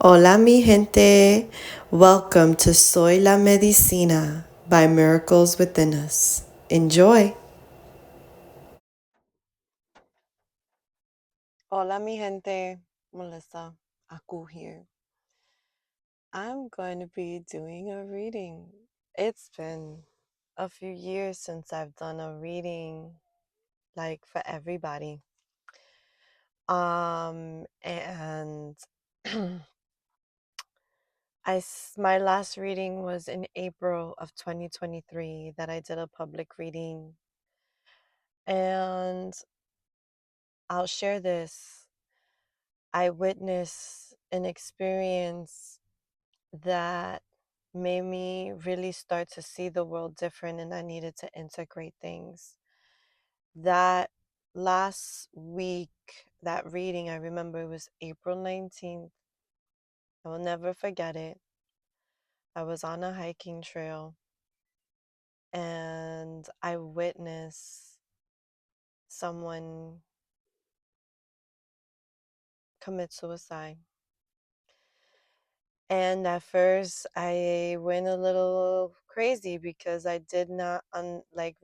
Hola Mi Gente. Welcome to Soy la Medicina by Miracles Within Us. Enjoy. Hola Mi Gente. Melissa Aku here. I'm going to be doing a reading. It's been a few years since I've done a reading like for everybody. And my last reading was in April of 2023 that I did a public reading. And I'll share this. I witnessed an experience that made me really start to see the world different, and I needed to integrate things. That last week, that reading, I remember it was April 19th. I will never forget it. I was on a hiking trail and I witnessed someone commit suicide. And at first I went a little crazy because I did not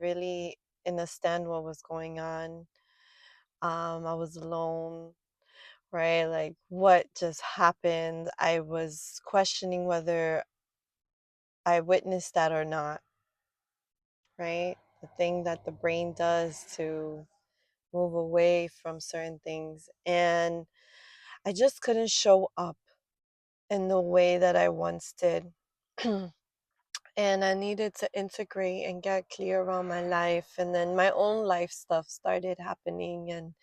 really understand what was going on. I was alone, right? Like, what just happened? I was questioning whether I witnessed that or not, right? The thing that the brain does to move away from certain things. And I just couldn't show up in the way that I once did. And I needed to integrate and get clear around my life. And then my own life stuff started happening, and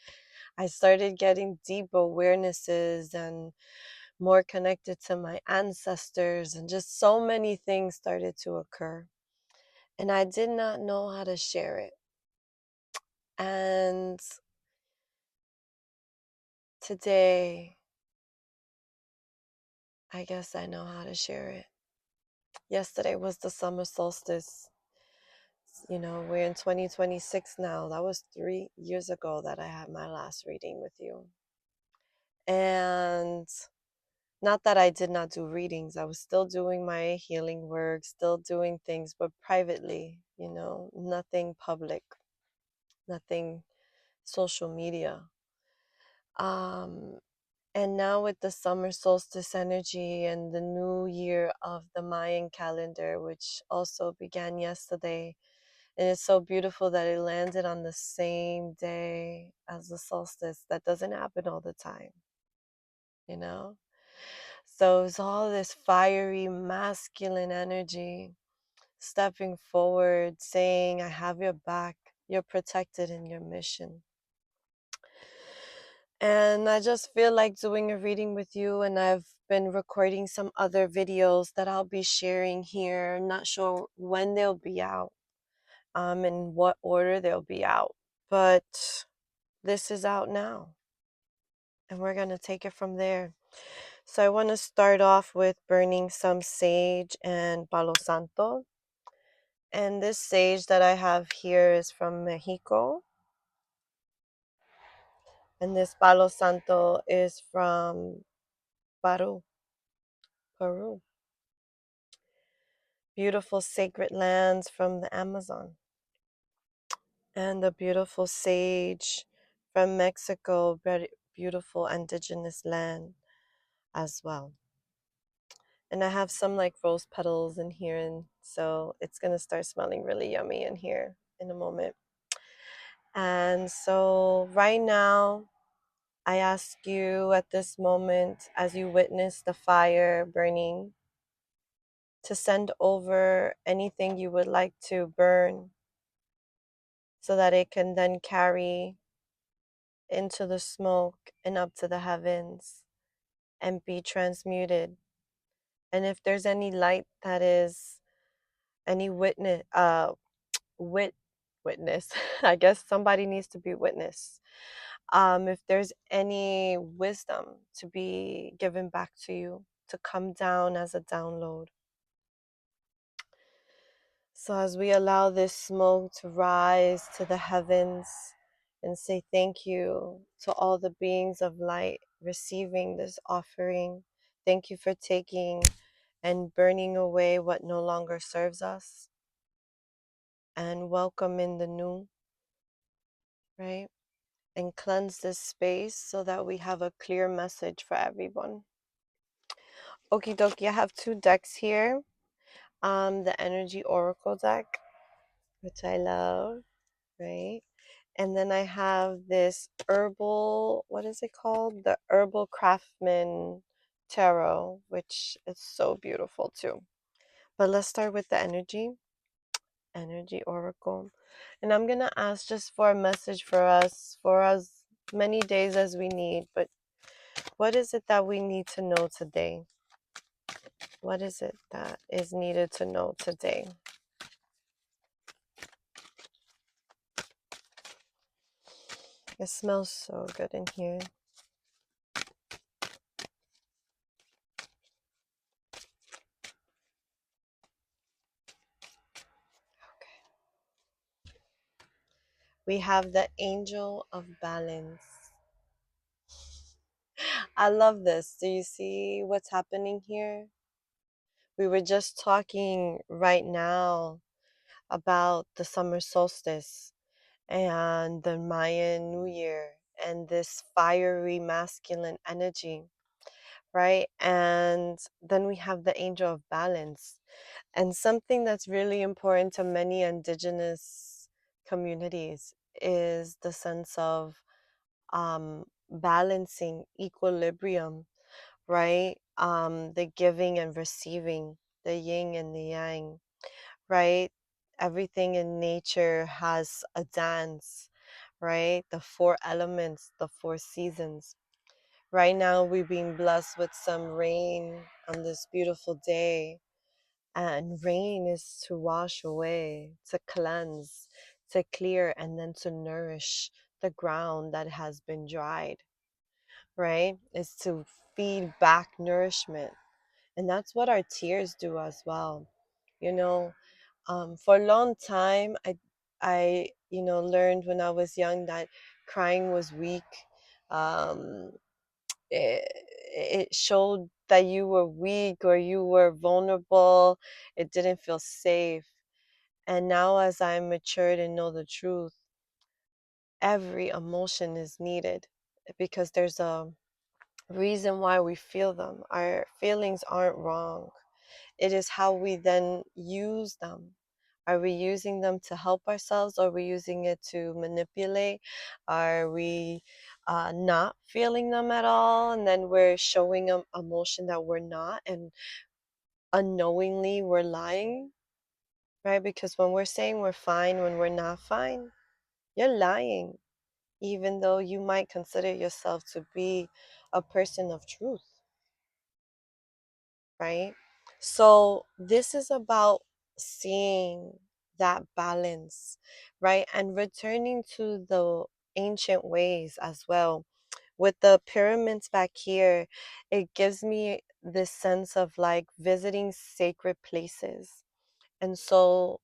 I started getting deep awarenesses and more connected to my ancestors, and just so many things started to occur. And I did not know how to share it. And today, I guess I know how to share it. Yesterday was the summer solstice. You know, we're in 2026 now. That was 3 years ago that I had my last reading with you. And not that I did not do readings, I was still doing my healing work, still doing things, but privately, you know, nothing public, nothing social media. And now with the summer solstice energy and the new year of the Mayan calendar, which also began yesterday, and it's so beautiful that it landed on the same day as the solstice. That doesn't happen all the time, you know? So it's all this fiery, masculine energy stepping forward, saying, I have your back, you're protected in your mission. And I just feel like doing a reading with you, and I've been recording some other videos that I'll be sharing here. Not sure when they'll be out, in what order they'll be out, but this is out now, and we're going to take it from there. So I want to start off with burning some sage and palo santo. And this sage that I have here is from Mexico. And this palo santo is from Peru. Peru. Beautiful sacred lands from the Amazon. And the beautiful sage from Mexico, very beautiful indigenous land as well. And I have some like rose petals in here, and so it's gonna start smelling really yummy in here in a moment. And so right now, I ask you at this moment, as you witness the fire burning, to send over anything you would like to burn so that it can then carry into the smoke and up to the heavens and be transmuted. And if there's any light that is any witness, I guess somebody needs to be witness. If there's any wisdom to be given back to you, to come down as a download. So as we allow this smoke to rise to the heavens and say thank you to all the beings of light receiving this offering, Thank you for taking and burning away what no longer serves us and welcome in the new, right? And cleanse this space so that we have a clear message for everyone. Okie dokie, I have two decks here. The Energy Oracle deck, which I love, right? And then I have this herbal, what is it called? The Herbal Craftsman Tarot, which is so beautiful too. But let's start with the energy oracle. And I'm going to ask just for a message for as many days as we need. But what is it that we need to know today? What is it that is needed to know today? It smells so good in here. Okay. We have the Angel of Balance. I love this. Do you see what's happening here? We were just talking right now about the summer solstice and the Mayan New Year and this fiery masculine energy, right? And then we have the Angel of Balance. And something that's really important to many indigenous communities is the sense of balancing equilibrium, right? The giving and receiving, the yin and the yang, right? Everything in nature has a dance, right? The four elements, the four seasons. Right now, we've been blessed with some rain on this beautiful day. And rain is to wash away, to cleanse, to clear, and then to nourish the ground that has been dried, right? Is to feed back nourishment. And that's what our tears do as well. You know, for a long time, I learned when I was young that crying was weak. Um, it, it showed that you were weak or you were vulnerable. It didn't feel safe. And now, as I matured and know the truth, every emotion is needed because there's a reason why we feel them. Our feelings aren't wrong. It is how we then use them. Are we using them to help ourselves? Or are we using it to manipulate? Are we not feeling them at all? And then we're showing them emotion that we're not, and unknowingly we're lying, right? Because when we're saying we're fine when we're not fine, you're lying, even though you might consider yourself to be a person of truth, right? So this is about seeing that balance, right? And returning to the ancient ways as well. With the pyramids back here, it gives me this sense of like visiting sacred places. And so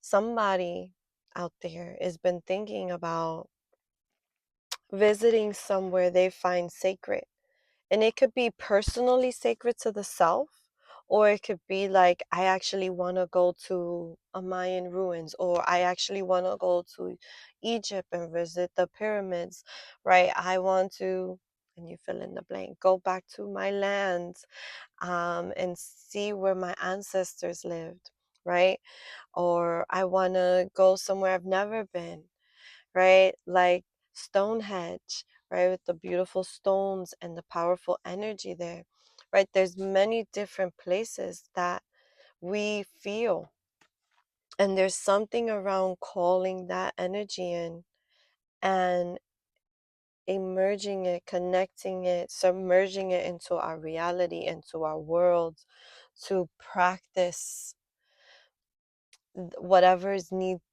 somebody out there has been thinking about visiting somewhere they find sacred. And it could be personally sacred to the self, or it could be like, I actually want to go to a Mayan ruins, or I actually want to go to Egypt and visit the pyramids, right? I want to, and you fill in the blank, go back to my land and see where my ancestors lived, right? Or I want to go somewhere I've never been, right? Like Stonehenge, right? With the beautiful stones and the powerful energy there, right? There's many different places that we feel. And there's something around calling that energy in and emerging it, connecting it, submerging it into our reality, into our world, to practice whatever is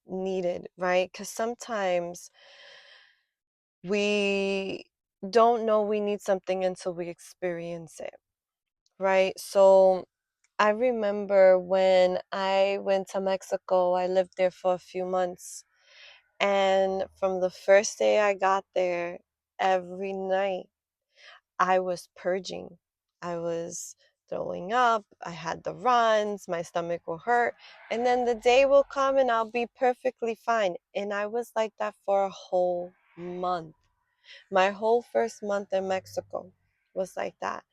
needed, right? Because sometimes we don't know we need something until we experience it, right? So I remember when I went to Mexico, I lived there for a few months. And from the first day I got there, every night I was purging. I was throwing up, I had the runs, my stomach will hurt, and then the day will come and I'll be perfectly fine. And I was like that for a whole month. My whole first month in Mexico was like that.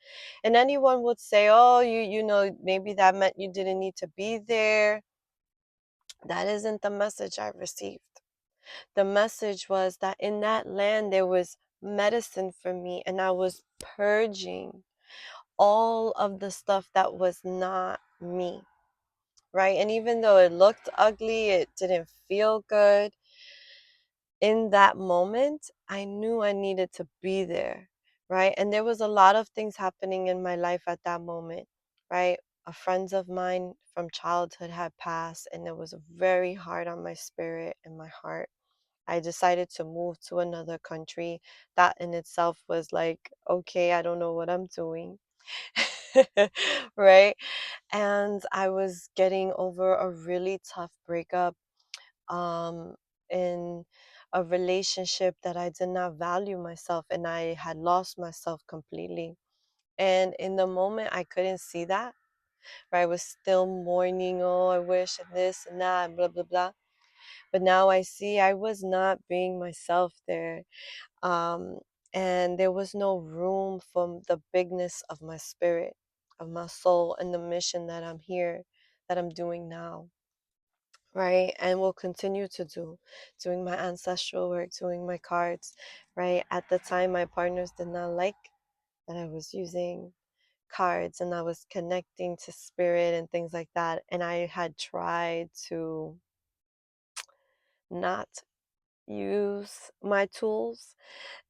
And anyone would say, "Oh, maybe that meant you didn't need to be there." That isn't the message I received. The message was that in that land there was medicine for me, and I was purging all of the stuff that was not me, right? And even though it looked ugly, it didn't feel good. In that moment, I knew I needed to be there, right? And there was a lot of things happening in my life at that moment, right? A friends of mine from childhood had passed, and it was very hard on my spirit and my heart. I decided to move to another country. That in itself was like, okay, I don't know what I'm doing. Right? And I was getting over a really tough breakup um in a relationship that I did not value myself, and I had lost myself completely. And in the moment I couldn't see that. Right? I was still mourning, oh, I wish and this and that and blah blah blah. But now I see I was not being myself there. Um, and there was no room for the bigness of my spirit, of my soul, and the mission that I'm here, that I'm doing now, right? And will continue to do, doing my ancestral work, doing my cards, right? At the time, my partners did not like that I was using cards and I was connecting to spirit and things like that. And I had tried to not use my tools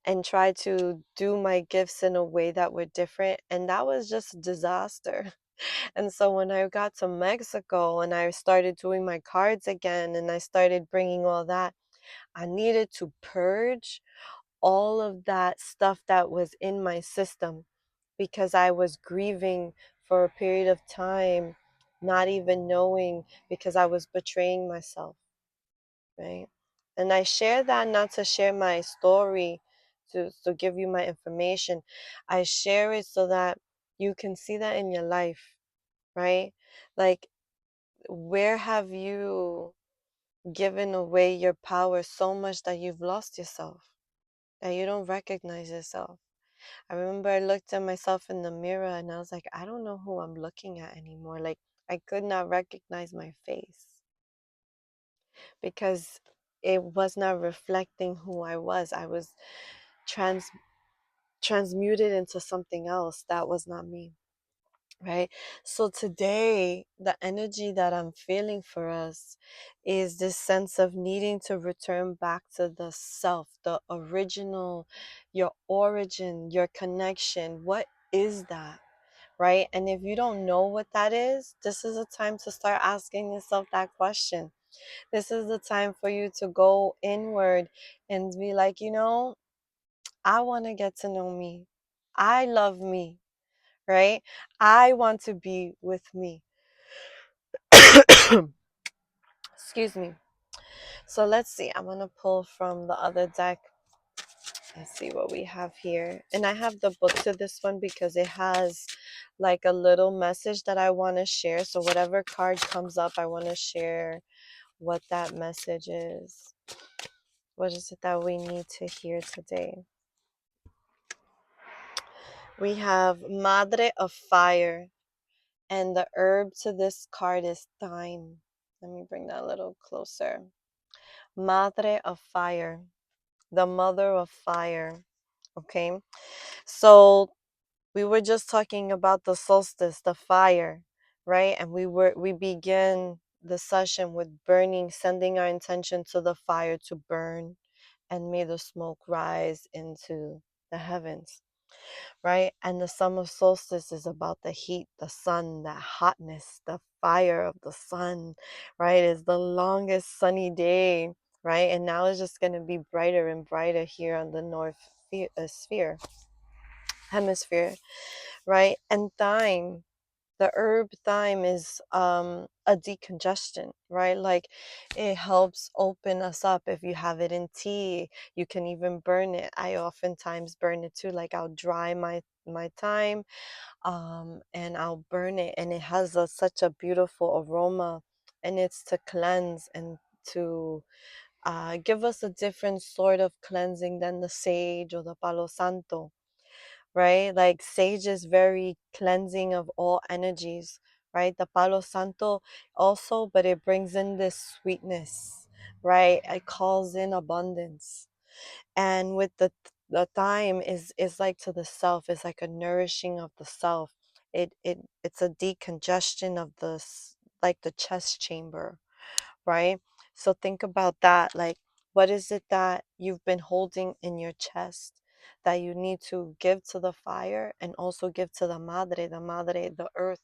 and try to do my gifts in a way that were different, and that was just a disaster. And so when I got to Mexico and I started doing my cards again and I started bringing all that, I needed to purge all of that stuff that was in my system, because I was grieving for a period of time, not even knowing, because I was betraying myself, right? And I share that not to share my story, to give you my information. I share it so that you can see that in your life, right? Like, where have you given away your power so much that you've lost yourself, that you don't recognize yourself? I remember I looked at myself in the mirror and I was like, I don't know who I'm looking at anymore. Like, I could not recognize my face because it was not reflecting who I was. I was trans transmuted into something else that was not me, right? So today, the energy that I'm feeling for us is this sense of needing to return back to the self, the original, your origin, your connection. What is that? Right? And if you don't know what that is, this is a time to start asking yourself that question. This is the time for you to go inward and be like, I want to get to know me. I love me, right? I want to be with me. Excuse me. So let's see. I'm going to pull from the other deck and see what we have here. And I have the book to this one because it has like a little message that I want to share. So whatever card comes up, I want to share what that message is. What is it that we need to hear today? We have Madre of Fire, and the herb to this card is thyme. Let me bring that a little closer. Madre of Fire, the mother of fire. Okay, so we were just talking about the solstice, the fire, right? And we began the session with burning, sending our intention to the fire to burn, and may the smoke rise into the heavens, right? And the summer solstice is about the heat, the sun, that hotness, the fire of the sun, right? It's the longest sunny day, right? And now it's just going to be brighter and brighter here on the north sphere, hemisphere, right? And thyme, the herb thyme is a decongestion, right? Like, it helps open us up. If you have it in tea, you can even burn it. I oftentimes burn it too. Like, I'll dry my time, and I'll burn it, and it has such a beautiful aroma, and it's to cleanse and to give us a different sort of cleansing than the sage or the palo santo, right? Like sage is very cleansing of all energies, right? The palo santo also, but it brings in this sweetness, right? It calls in abundance. And with the thyme is like to the self, it's like a nourishing of the self. It's a decongestion of like the chest chamber, right? So think about that. Like, what is it that you've been holding in your chest that you need to give to the fire and also give to the madre, the earth,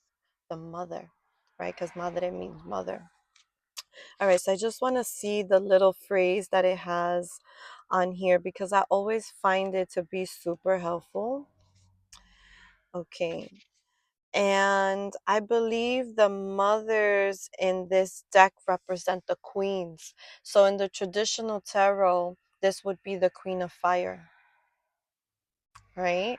the mother, right? Because madre means mother. All right, so I just want to see the little phrase that it has on here because I always find it to be super helpful. Okay. And I believe the mothers in this deck represent the queens. So in the traditional tarot, this would be the Queen of Fire, right?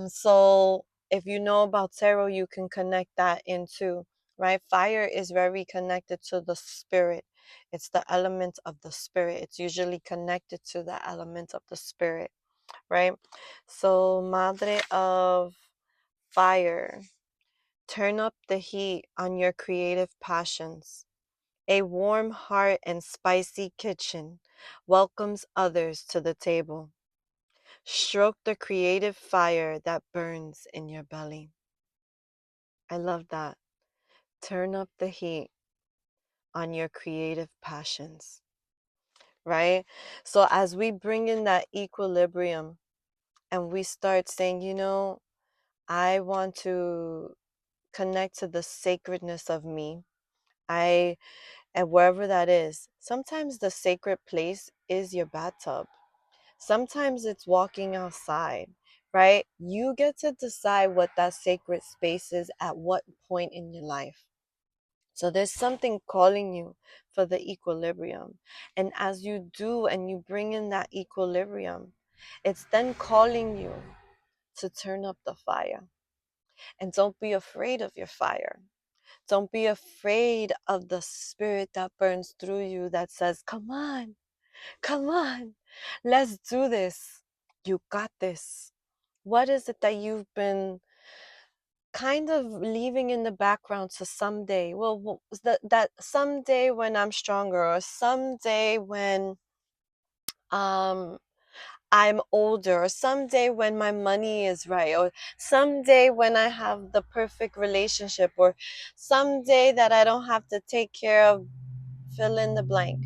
So if you know about tarot, you can connect that into, right? Fire is very connected to the spirit. It's the element of the spirit. It's usually connected to the element of the spirit, right? So Madre of Fire. Turn up the heat on your creative passions. A warm heart and spicy kitchen welcomes others to the table. Stroke the creative fire that burns in your belly. I love that. Turn up the heat on your creative passions, right? So as we bring in that equilibrium and we start saying, I want to connect to the sacredness of me. And wherever that is, sometimes the sacred place is your bathtub. Sometimes it's walking outside, right? You get to decide what that sacred space is at what point in your life. So there's something calling you for the equilibrium. And as you do and you bring in that equilibrium, it's then calling you to turn up the fire. And don't be afraid of your fire. Don't be afraid of the spirit that burns through you that says, come on, let's do this. You got this. What is it that you've been kind of leaving in the background to someday? Well, that someday when I'm stronger, or someday when um I'm older, or someday when my money is right, or someday when I have the perfect relationship, or someday that I don't have to take care of fill in the blank.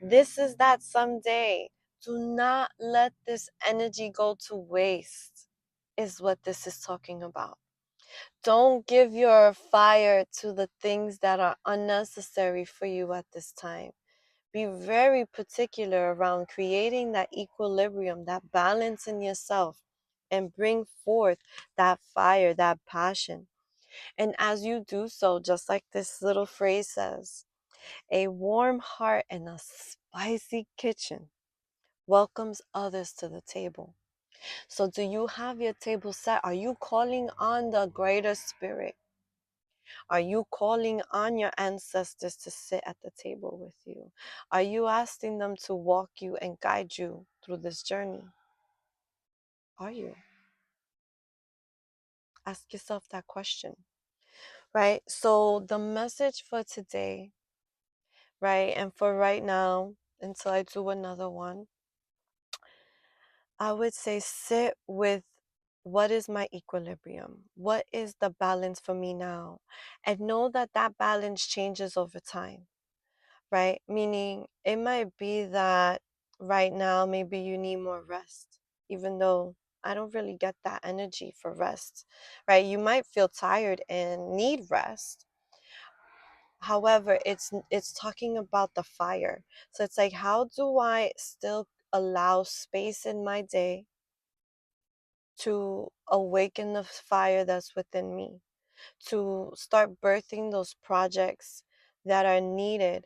This is that someday. Do not let this energy go to waste, is what this is talking about. Don't give your fire to the things that are unnecessary for you at this time. Be very particular around creating that equilibrium, that balance in yourself, and bring forth that fire, that passion. And as you do so, just like this little phrase says, a warm heart and a spicy kitchen welcomes others to the table. So, do you have your table set? Are you calling on the greater spirit? Are you calling on your ancestors to sit at the table with you? Are you asking them to walk you and guide you through this journey? Are you? Ask yourself that question, right? So, the message for today, right, and for right now, until I do another one, I would say sit with what is my equilibrium? What is the balance for me now? And know that that balance changes over time, right? Meaning it might be that right now maybe you need more rest, even though I don't really get that energy for rest, right? You might feel tired and need rest. However, it's talking about the fire. So it's like, how do I still allow space in my day to awaken the fire that's within me, to start birthing those projects that are needed?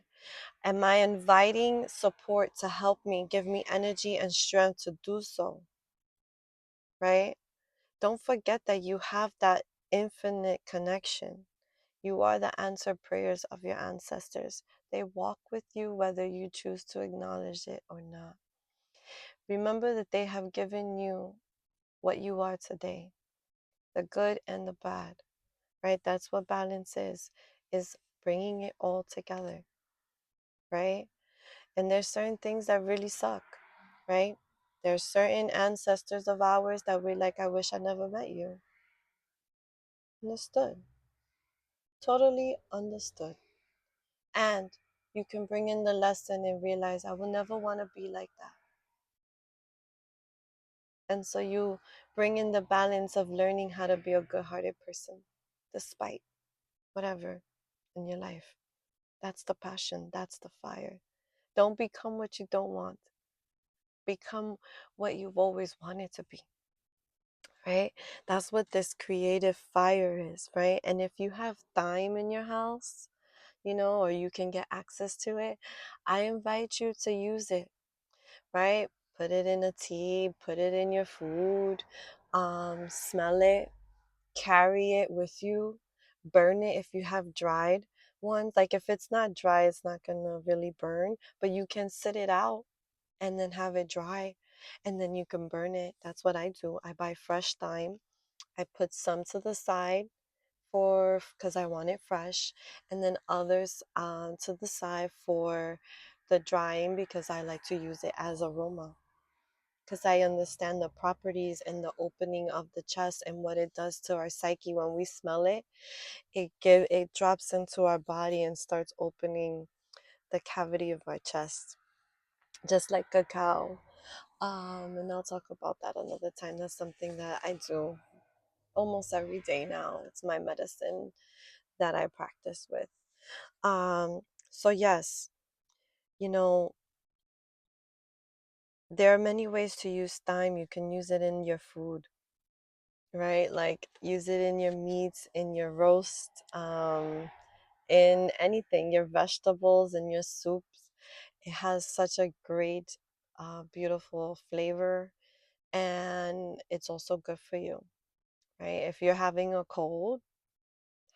Am I inviting support to help me, give me energy and strength to do so? Right? Don't forget that you have that infinite connection. You are the answered prayers of your ancestors. They walk with you whether you choose to acknowledge it or not. Remember that they have given you what you are today, the good and the bad, right? That's what balance is bringing it all together, right? And there's certain things that really suck, right? There's certain ancestors of ours that we're like, I wish I never met you. Understood. Totally understood. And you can bring in the lesson and realize, I will never want to be like that. And so you bring in the balance of learning how to be a good hearted person, despite whatever in your life. That's the passion, that's the fire. Don't become what you don't want, become what you've always wanted to be, right? That's what this creative fire is, right? And if you have thyme in your house, or you can get access to it, I invite you to use it, right? Put it in a tea, put it in your food, smell it, carry it with you, burn it if you have dried ones. Like if it's not dry, it's not gonna really burn, but you can sit it out and then have it dry and then you can burn it. That's what I do. I buy fresh thyme. I put some to the side for because I want it fresh, and then others to the side for the drying because I like to use it as aroma because I understand the properties and the opening of the chest and what it does to our psyche when we smell it. It drops into our body and starts opening the cavity of our chest, just like cacao. And I'll talk about that another time. That's something that I do almost every day now. It's my medicine that I practice with. So yes, you know, there are many ways to use thyme. You can use it in your food, right? Like use it in your meats, in your roast, in anything, your vegetables, and your soups. It has such a great, beautiful flavor, and it's also good for you, right? If you're having a cold,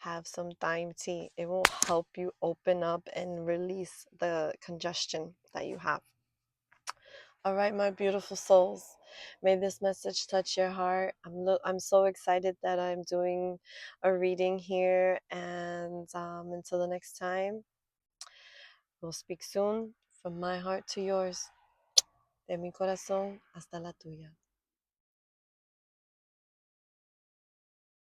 have some thyme tea. It will help you open up and release the congestion that you have. All right, my beautiful souls. May this message touch your heart. I'm so excited that I'm doing a reading here. And until the next time, we'll speak soon. From my heart to yours. De mi corazón hasta la tuya.